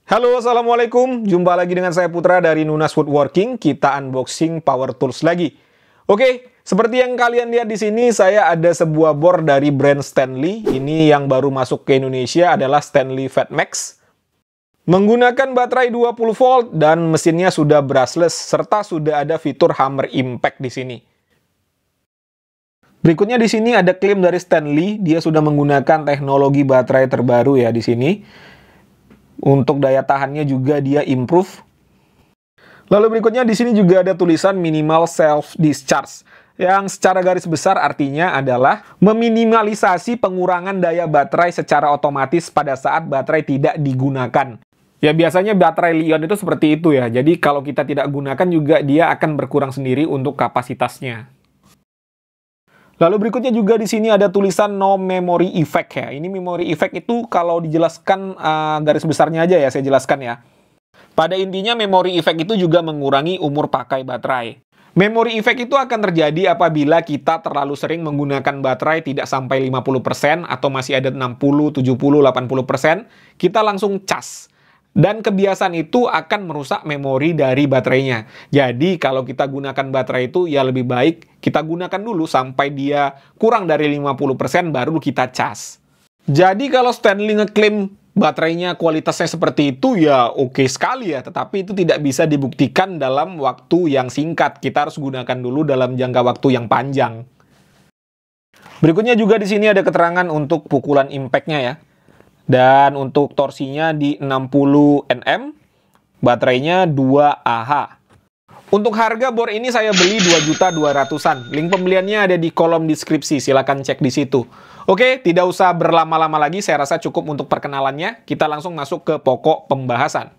Halo, Assalamualaikum. Jumpa lagi dengan saya Putra dari Nunas Woodworking. Kita unboxing power tools lagi. Oke, seperti yang kalian lihat di sini, saya ada sebuah bor dari brand Stanley. Ini yang baru masuk ke Indonesia adalah Stanley Fatmax. Menggunakan baterai 20 volt dan mesinnya sudah brushless serta sudah ada fitur hammer impact di sini. Berikutnya di sini ada klaim dari Stanley, dia sudah menggunakan teknologi baterai terbaru ya di sini. Untuk daya tahannya juga dia improve. Lalu berikutnya di sini juga ada tulisan minimal self discharge, yang secara garis besar artinya adalah meminimalisasi pengurangan daya baterai secara otomatis pada saat baterai tidak digunakan. Ya biasanya baterai li-ion itu seperti itu ya. Jadi kalau kita tidak gunakan juga dia akan berkurang sendiri untuk kapasitasnya. Lalu berikutnya juga di sini ada tulisan no memory effect ya. Ini memory effect itu kalau dijelaskan garis besarnya aja ya, saya jelaskan ya. Pada intinya memory effect itu juga mengurangi umur pakai baterai. Memory effect itu akan terjadi apabila kita terlalu sering menggunakan baterai tidak sampai 50% atau masih ada 60, 70, 80%, kita langsung cas. Dan kebiasaan itu akan merusak memori dari baterainya. Jadi kalau kita gunakan baterai itu ya lebih baik kita gunakan dulu sampai dia kurang dari 50% baru kita cas. Jadi kalau Stanley ngeklaim baterainya kualitasnya seperti itu ya oke sekali ya. Tetapi itu tidak bisa dibuktikan dalam waktu yang singkat. Kita harus gunakan dulu dalam jangka waktu yang panjang. Berikutnya juga di sini ada keterangan untuk pukulan impact-nya ya. Dan untuk torsinya di 60 Nm, baterainya 2 Ah. Untuk harga bor ini saya beli 2.200.000-an. Link pembeliannya ada di kolom deskripsi, silahkan cek di situ. Oke, tidak usah berlama-lama lagi, saya rasa cukup untuk perkenalannya. Kita langsung masuk ke pokok pembahasan.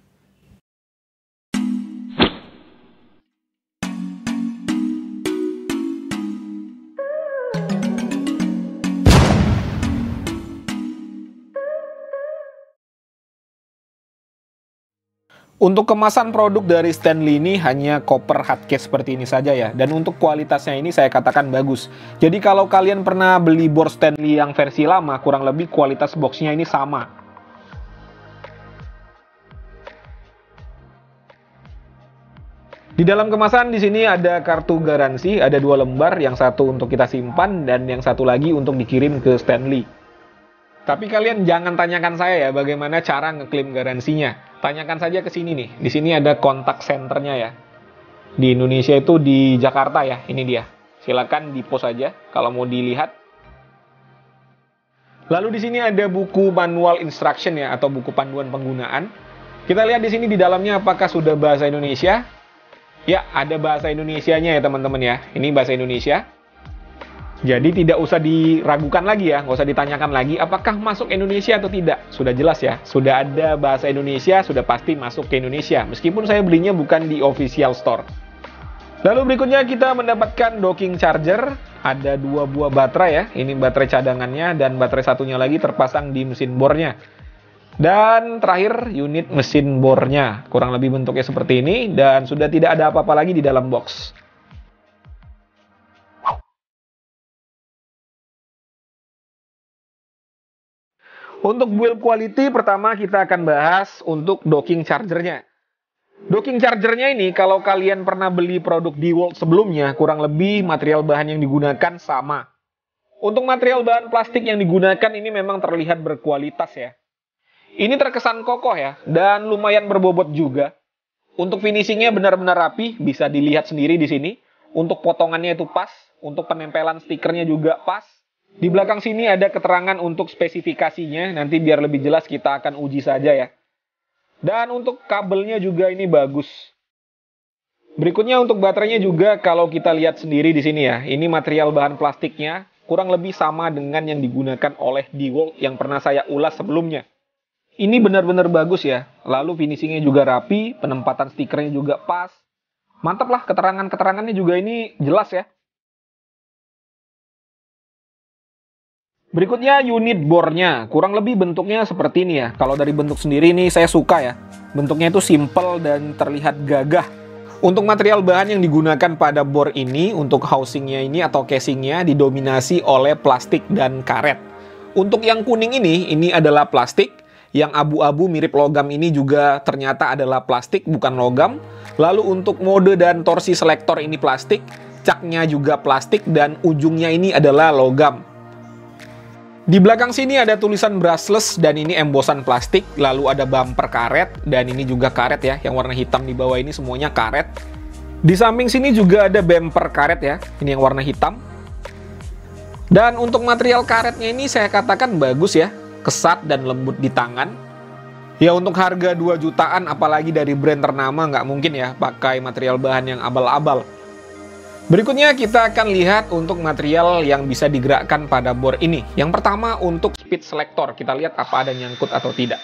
Untuk kemasan produk dari Stanley ini hanya koper hardcase seperti ini saja ya. Dan untuk kualitasnya ini saya katakan bagus. Jadi kalau kalian pernah beli bor Stanley yang versi lama, kurang lebih kualitas boxnya ini sama. Di dalam kemasan di sini ada kartu garansi, ada 2 lembar, yang satu untuk kita simpan dan yang satu lagi untuk dikirim ke Stanley. Tapi kalian jangan tanyakan saya ya bagaimana cara ngeklaim garansinya. Tanyakan saja ke sini nih. Di sini ada kontak senternya ya. Di Indonesia itu di Jakarta ya. Ini dia. Silakan di-post aja kalau mau dilihat. Lalu di sini ada buku manual instruction ya atau buku panduan penggunaan. Kita lihat di sini di dalamnya apakah sudah bahasa Indonesia. Ya, ada bahasa Indonesianya ya teman-teman ya. Ini bahasa Indonesia. Jadi tidak usah diragukan lagi ya, nggak usah ditanyakan lagi apakah masuk Indonesia atau tidak. Sudah jelas ya, sudah ada bahasa Indonesia, sudah pasti masuk ke Indonesia. Meskipun saya belinya bukan di official store. Lalu berikutnya kita mendapatkan docking charger. Ada 2 buah baterai ya, ini baterai cadangannya dan baterai satunya lagi terpasang di mesin bornya. Dan terakhir unit mesin bornya, kurang lebih bentuknya seperti ini dan sudah tidak ada apa-apa lagi di dalam box. Untuk build quality, pertama kita akan bahas untuk docking chargernya. Docking chargernya ini, kalau kalian pernah beli produk DeWalt sebelumnya, kurang lebih material bahan yang digunakan sama. Untuk material bahan plastik yang digunakan ini memang terlihat berkualitas ya. Ini terkesan kokoh ya, dan lumayan berbobot juga. Untuk finishingnya benar-benar rapi, bisa dilihat sendiri di sini. Untuk potongannya itu pas, untuk penempelan stikernya juga pas. Di belakang sini ada keterangan untuk spesifikasinya, nanti biar lebih jelas kita akan uji saja ya. Dan untuk kabelnya juga ini bagus. Berikutnya untuk baterainya juga kalau kita lihat sendiri di sini ya, ini material bahan plastiknya kurang lebih sama dengan yang digunakan oleh DeWalt yang pernah saya ulas sebelumnya. Ini benar-benar bagus ya, lalu finishingnya juga rapi, penempatan stikernya juga pas. Mantap lah, keterangannya juga ini jelas ya. Berikutnya unit bornya, kurang lebih bentuknya seperti ini ya. Kalau dari bentuk sendiri ini saya suka ya. Bentuknya itu simple dan terlihat gagah. Untuk material bahan yang digunakan pada bor ini, untuk housingnya ini atau casingnya didominasi oleh plastik dan karet. Untuk yang kuning ini adalah plastik. Yang abu-abu mirip logam ini juga ternyata adalah plastik, bukan logam. Lalu untuk mode dan torsi selektor ini plastik, caknya juga plastik, dan ujungnya ini adalah logam. Di belakang sini ada tulisan brushless dan ini embosan plastik. Lalu ada bumper karet dan ini juga karet ya. Yang warna hitam di bawah ini semuanya karet. Di samping sini juga ada bumper karet ya. Ini yang warna hitam. Dan untuk material karetnya ini saya katakan bagus ya. Kesat dan lembut di tangan. Ya untuk harga 2 jutaan apalagi dari brand ternama nggak mungkin ya pakai material bahan yang abal-abal. Berikutnya kita akan lihat untuk material yang bisa digerakkan pada bor ini. Yang pertama untuk speed selector. Kita lihat apa ada nyangkut atau tidak.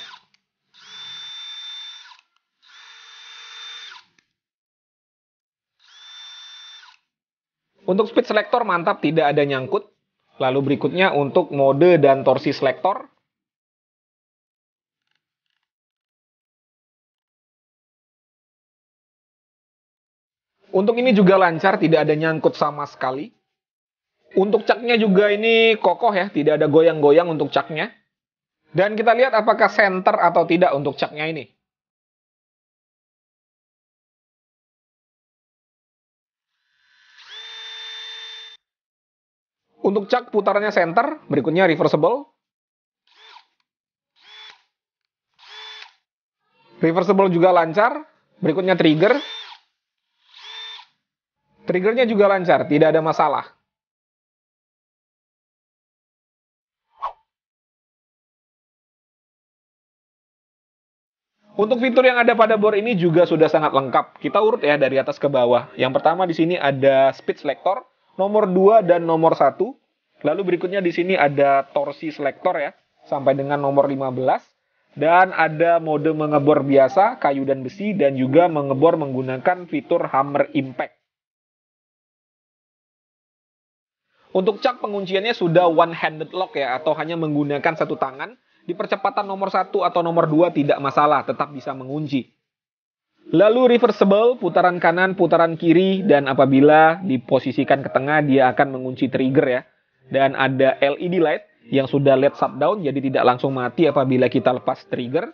Untuk speed selector mantap, tidak ada nyangkut. Lalu berikutnya untuk mode dan torsi selector. Untuk ini juga lancar, tidak ada nyangkut sama sekali. Untuk caknya juga ini kokoh ya, tidak ada goyang-goyang untuk caknya. Dan kita lihat apakah center atau tidak untuk caknya ini. Untuk cak putarannya center, berikutnya reversible. Reversible juga lancar, berikutnya trigger. Triggernya juga lancar, tidak ada masalah. Untuk fitur yang ada pada bor ini juga sudah sangat lengkap. Kita urut ya dari atas ke bawah. Yang pertama di sini ada speed selector, nomor 2 dan nomor 1. Lalu berikutnya di sini ada torsi selector ya, sampai dengan nomor 15. Dan ada mode mengebor biasa, kayu dan besi, dan juga mengebor menggunakan fitur hammer impact. Untuk cak pengunciannya sudah one-handed lock ya, atau hanya menggunakan satu tangan. Di percepatan nomor 1 atau nomor 2 tidak masalah, tetap bisa mengunci. Lalu reversible, putaran kanan, putaran kiri, dan apabila diposisikan ke tengah, dia akan mengunci trigger ya. Dan ada LED light yang sudah LED shutdown, jadi tidak langsung mati apabila kita lepas trigger.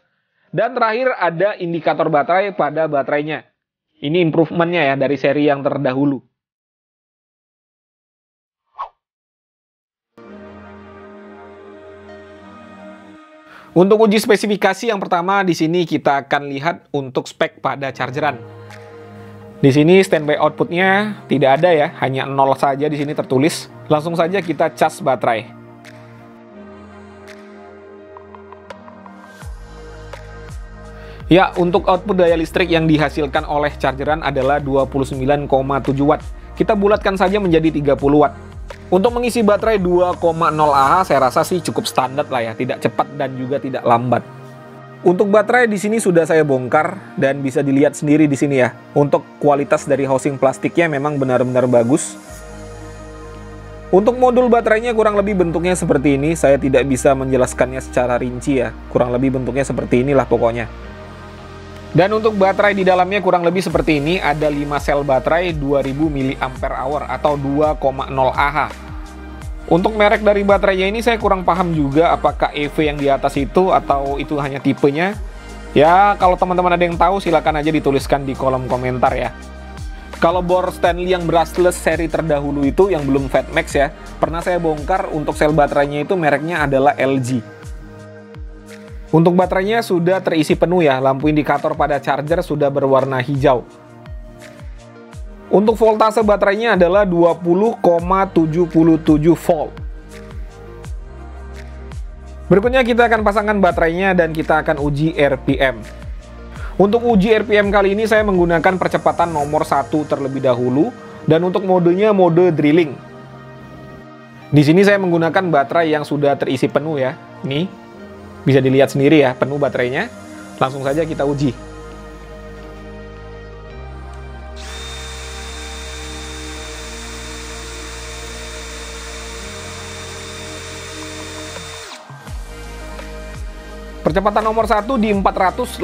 Dan terakhir ada indikator baterai pada baterainya. Ini improvementnya ya dari seri yang terdahulu. Untuk uji spesifikasi yang pertama di sini kita akan lihat untuk spek pada chargeran. Di sini standby outputnya tidak ada ya, hanya 0 saja di sini tertulis. Langsung saja kita cas baterai. Ya, untuk output daya listrik yang dihasilkan oleh chargeran adalah 29,7 watt. Kita bulatkan saja menjadi 30 watt. Untuk mengisi baterai 2,0 Ah saya rasa sih cukup standar lah ya, tidak cepat dan juga tidak lambat. Untuk baterai di sini sudah saya bongkar dan bisa dilihat sendiri di sini ya. Untuk kualitas dari housing plastiknya memang benar-benar bagus. Untuk modul baterainya kurang lebih bentuknya seperti ini. Saya tidak bisa menjelaskannya secara rinci ya. Kurang lebih bentuknya seperti inilah pokoknya. Dan untuk baterai di dalamnya kurang lebih seperti ini, ada 5 sel baterai 2000 mAh atau 2,0 Ah. Untuk merek dari baterainya ini saya kurang paham juga apakah EV yang di atas itu atau itu hanya tipenya. Ya, kalau teman-teman ada yang tahu silakan aja dituliskan di kolom komentar ya. Kalau bor Stanley yang brushless seri terdahulu itu yang belum Fatmax ya, pernah saya bongkar untuk sel baterainya itu mereknya adalah LG. Untuk baterainya sudah terisi penuh ya, lampu indikator pada charger sudah berwarna hijau. Untuk voltase baterainya adalah 20,77 volt. Berikutnya kita akan pasangkan baterainya dan kita akan uji RPM. Untuk uji RPM kali ini saya menggunakan percepatan nomor 1 terlebih dahulu dan untuk modenya mode drilling. Di sini saya menggunakan baterai yang sudah terisi penuh ya. Nih. Bisa dilihat sendiri ya, penuh baterainya. Langsung saja kita uji. Percepatan nomor 1 di 488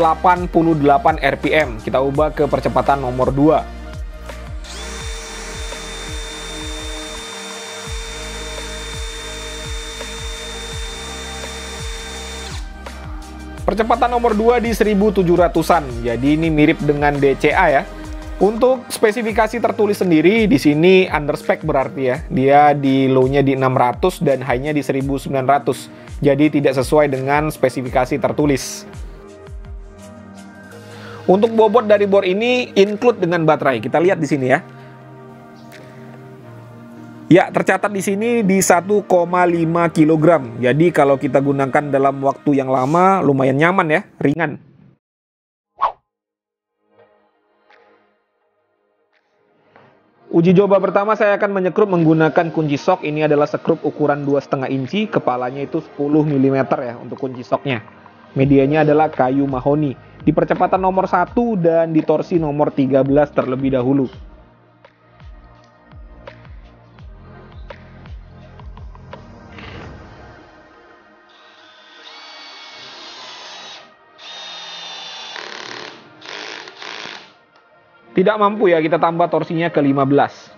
RPM. Kita ubah ke percepatan nomor 2. Percepatan nomor 2 di 1700-an. Jadi ini mirip dengan DCA ya. Untuk spesifikasi tertulis sendiri di sini underspec berarti ya. Dia di low-nya di 600 dan high-nya di 1900. Jadi tidak sesuai dengan spesifikasi tertulis. Untuk bobot dari bor ini include dengan baterai. Kita lihat di sini ya. Ya, tercatat di sini di 1,5 kg. Jadi kalau kita gunakan dalam waktu yang lama lumayan nyaman ya, ringan. Uji coba pertama saya akan menyekrup menggunakan kunci sok. Ini adalah sekrup ukuran 2,5 inci, kepalanya itu 10 mm ya untuk kunci soknya. Medianya adalah kayu mahoni. Di percepatan nomor 1 dan di torsi nomor 13 terlebih dahulu. Tidak mampu ya, kita tambah torsinya ke 15.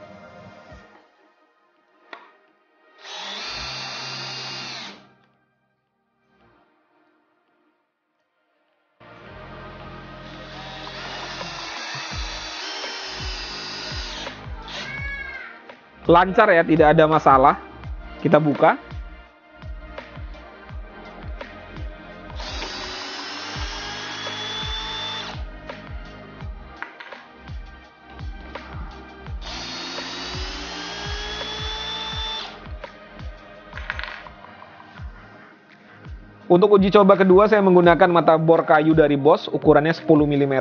Lancar ya, tidak ada masalah. Kita buka. Untuk uji coba kedua saya menggunakan mata bor kayu dari Bosch, ukurannya 10 mm,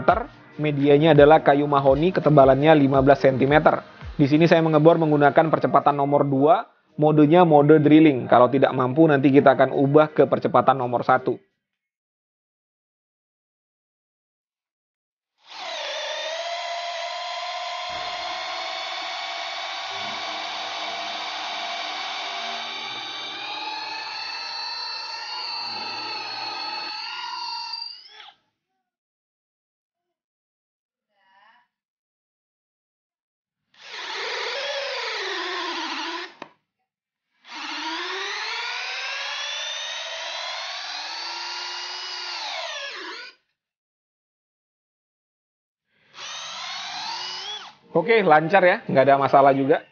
medianya adalah kayu mahoni, ketebalannya 15 cm. Di sini saya mengebor menggunakan percepatan nomor 2, modenya mode drilling. Kalau tidak mampu nanti kita akan ubah ke percepatan nomor 1. Oke, lancar ya, nggak ada masalah juga.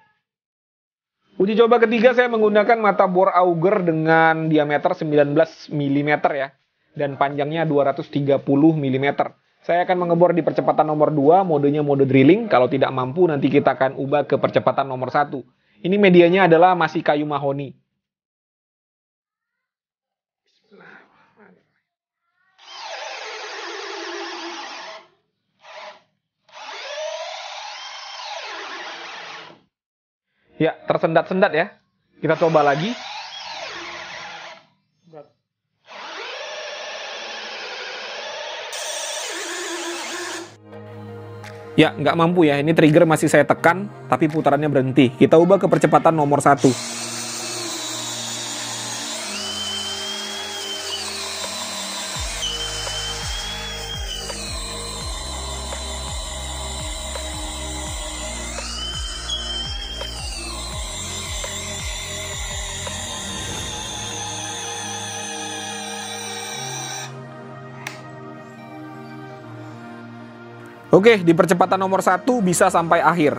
Uji coba ketiga saya menggunakan mata bor auger dengan diameter 19 mm ya, dan panjangnya 230 mm. Saya akan mengebor di percepatan nomor 2, modenya mode drilling. Kalau tidak mampu nanti kita akan ubah ke percepatan nomor 1. Ini medianya adalah masih kayu mahoni. Ya, tersendat-sendat ya. Kita coba lagi. Ya, nggak mampu ya. Ini trigger masih saya tekan, tapi putarannya berhenti. Kita ubah ke percepatan nomor 1. Oke, di percepatan nomor 1 bisa sampai akhir.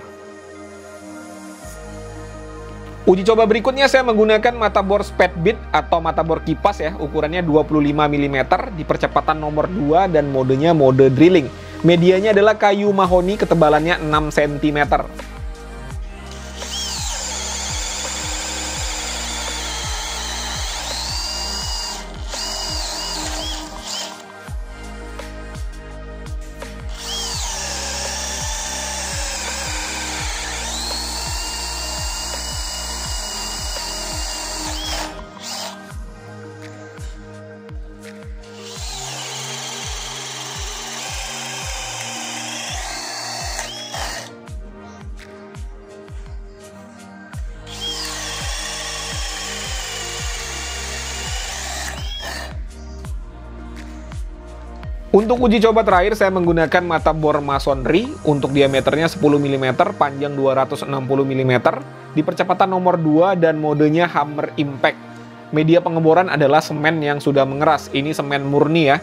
Uji coba berikutnya saya menggunakan mata bor speedbit atau mata bor kipas ya, ukurannya 25 mm di percepatan nomor 2 dan modenya mode drilling. Medianya adalah kayu mahoni, ketebalannya 6 cm. Untuk uji coba terakhir saya menggunakan mata bor masonry untuk diameternya 10 mm, panjang 260 mm di percepatan nomor 2 dan modenya hammer impact. media pengeboran adalah semen yang sudah mengeras. Ini semen murni ya.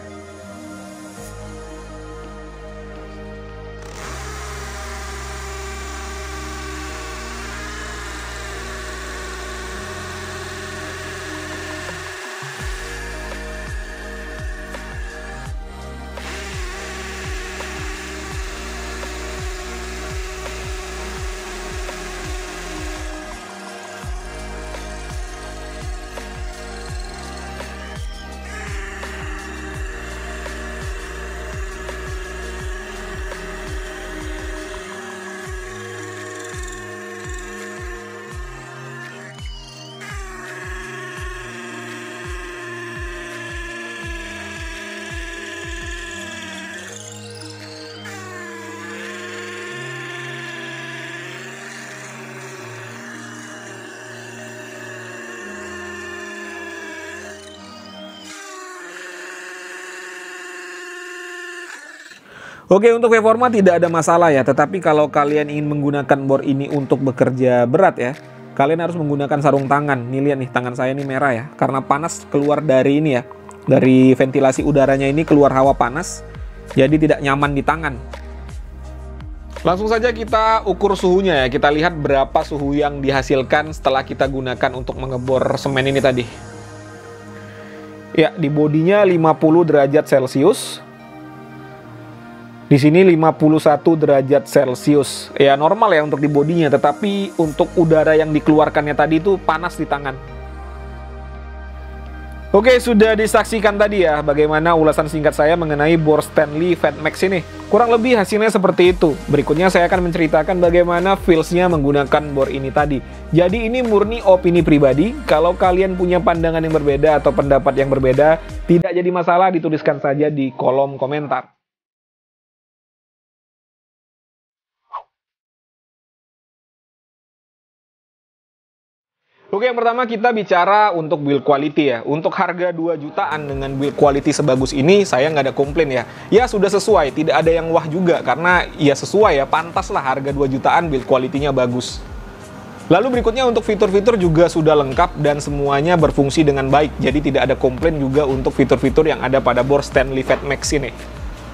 Oke, untuk performa tidak ada masalah ya, tetapi kalau kalian ingin menggunakan bor ini untuk bekerja berat ya, kalian harus menggunakan sarung tangan. Nih lihat nih, tangan saya ini merah ya, karena panas keluar dari ini ya, dari ventilasi udaranya ini keluar hawa panas, jadi tidak nyaman di tangan. Langsung saja kita ukur suhunya ya, kita lihat berapa suhu yang dihasilkan setelah kita gunakan untuk mengebor semen ini tadi. Ya, di bodinya 50 derajat Celcius. Di sini 51 derajat Celcius. Ya normal ya untuk di bodinya, tetapi untuk udara yang dikeluarkannya tadi itu panas di tangan. Oke, sudah disaksikan tadi ya bagaimana ulasan singkat saya mengenai bor Stanley Fatmax ini. Kurang lebih hasilnya seperti itu. Berikutnya saya akan menceritakan bagaimana feels-nya menggunakan bor ini tadi. Jadi ini murni opini pribadi. Kalau kalian punya pandangan yang berbeda atau pendapat yang berbeda, tidak jadi masalah, dituliskan saja di kolom komentar. Oke, yang pertama kita bicara untuk build quality ya. Untuk harga 2 jutaan dengan build quality sebagus ini, saya nggak ada komplain ya. Ya sudah sesuai, tidak ada yang wah juga. Karena ya sesuai ya, pantas lah harga 2 jutaan build quality-nya bagus. Lalu berikutnya untuk fitur-fitur juga sudah lengkap dan semuanya berfungsi dengan baik. Jadi tidak ada komplain juga untuk fitur-fitur yang ada pada bor Stanley Fatmax ini.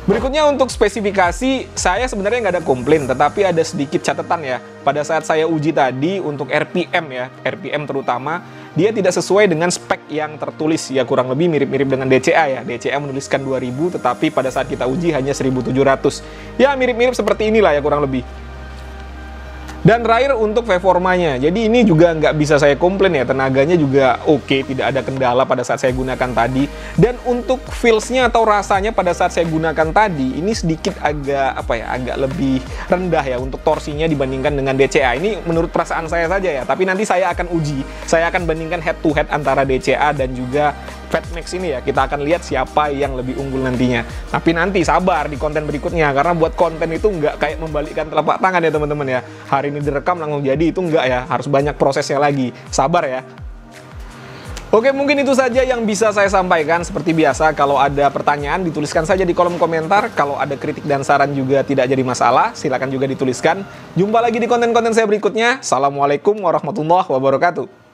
Berikutnya untuk spesifikasi, saya sebenarnya nggak ada komplain, tetapi ada sedikit catatan ya. Pada saat saya uji tadi untuk RPM ya, RPM terutama, dia tidak sesuai dengan spek yang tertulis ya, kurang lebih mirip-mirip dengan DCA ya. DCA menuliskan 2000, tetapi pada saat kita uji hanya 1700. Ya mirip-mirip seperti inilah ya kurang lebih. Dan terakhir untuk performanya, jadi ini juga nggak bisa saya komplain ya, tenaganya juga oke, tidak ada kendala pada saat saya gunakan tadi. Dan untuk feels-nya atau rasanya pada saat saya gunakan tadi, ini sedikit agak agak lebih rendah ya untuk torsinya dibandingkan dengan DCA. Ini menurut perasaan saya saja ya, tapi nanti saya akan uji, saya akan bandingkan head to head antara DCA dan juga Fatmax ini ya, kita akan lihat siapa yang lebih unggul nantinya. Tapi nanti sabar di konten berikutnya, karena buat konten itu nggak kayak membalikkan telapak tangan ya teman-teman ya. Hari ini direkam langsung jadi, itu nggak ya, harus banyak prosesnya lagi. Sabar ya. Oke, mungkin itu saja yang bisa saya sampaikan. Seperti biasa, kalau ada pertanyaan dituliskan saja di kolom komentar. Kalau ada kritik dan saran juga tidak jadi masalah, silakan juga dituliskan. Jumpa lagi di konten-konten saya berikutnya. Assalamualaikum warahmatullahi wabarakatuh.